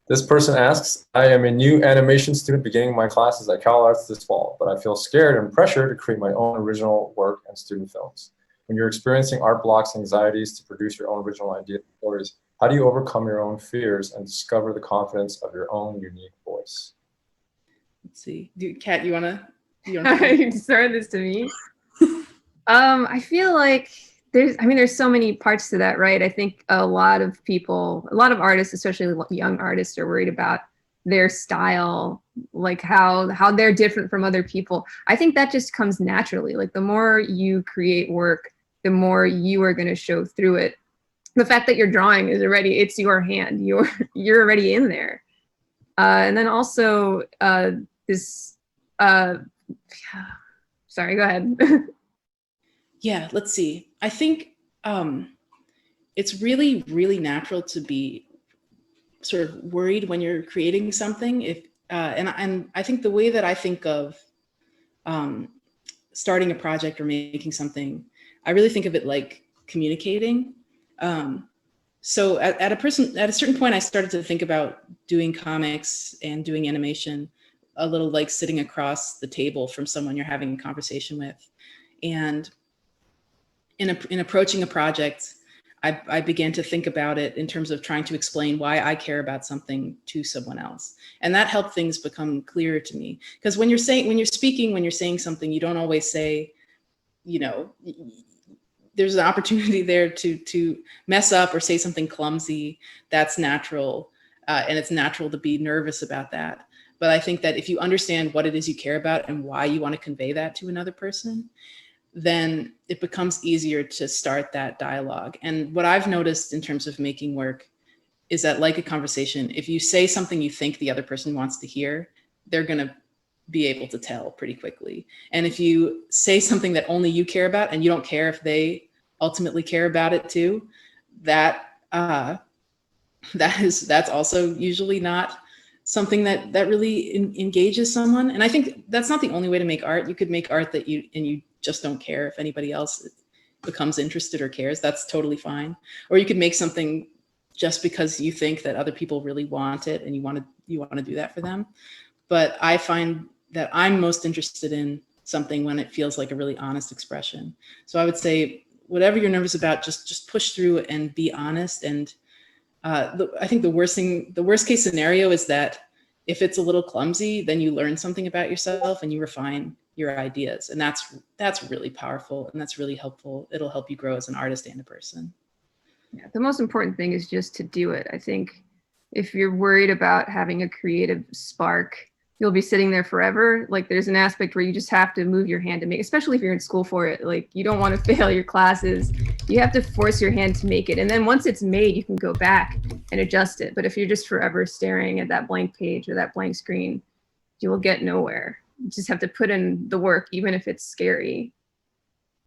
This person asks, I am a new animation student beginning my classes at Cal Arts this fall, but I feel scared and pressured to create my own original work and student films. When you're experiencing art blocks, anxieties to produce your own original ideas and stories, how do you overcome your own fears and discover the confidence of your own unique voice? Let's see. Kat, you wanna you started this to me. I feel like there's so many parts to that, right? I think a lot of artists, especially young artists, are worried about their style, like how they're different from other people. I think that just comes naturally. Like the more you create work, the more you are going to show through it. The fact that you're drawing it's your hand. You're already in there. And then also sorry, go ahead. Yeah, let's see. I think it's really, really natural to be sort of worried when you're creating something. And I think the way that I think of starting a project or making something, I really think of it like communicating. So at a certain point, I started to think about doing comics and doing animation, a little like sitting across the table from someone you're having a conversation with. And in approaching a project, I began to think about it in terms of trying to explain why I care about something to someone else. And that helped things become clearer to me. Because when you're saying something, you don't always say, there's an opportunity there to mess up or say something clumsy. That's natural. And it's natural to be nervous about that. But I think that if you understand what it is you care about and why you want to convey that to another person, then it becomes easier to start that dialogue. And what I've noticed in terms of making work is that, like a conversation, if you say something you think the other person wants to hear, they're going to be able to tell pretty quickly. And if you say something that only you care about and you don't care if they ultimately care about it too, that's also usually not something that really engages someone. And I think that's not the only way to make art. You could make art that you just don't care if anybody else becomes interested or cares. That's totally fine. Or you could make something just because you think that other people really want it and you want to do that for them. But I find that I'm most interested in something when it feels like a really honest expression. So I would say, whatever you're nervous about, just push through and be honest. And I think the worst case scenario is that if it's a little clumsy, then you learn something about yourself and you refine your ideas. And that's really powerful and that's really helpful. It'll help you grow as an artist and a person. Yeah, the most important thing is just to do it. I think if you're worried about having a creative spark, you'll be sitting there forever. Like there's an aspect where you just have to move your hand to make, especially if you're in school for it. Like you don't want to fail your classes. You have to force your hand to make it. And then once it's made, you can go back and adjust it. But if you're just forever staring at that blank page or that blank screen, you will get nowhere. You just have to put in the work, even if it's scary.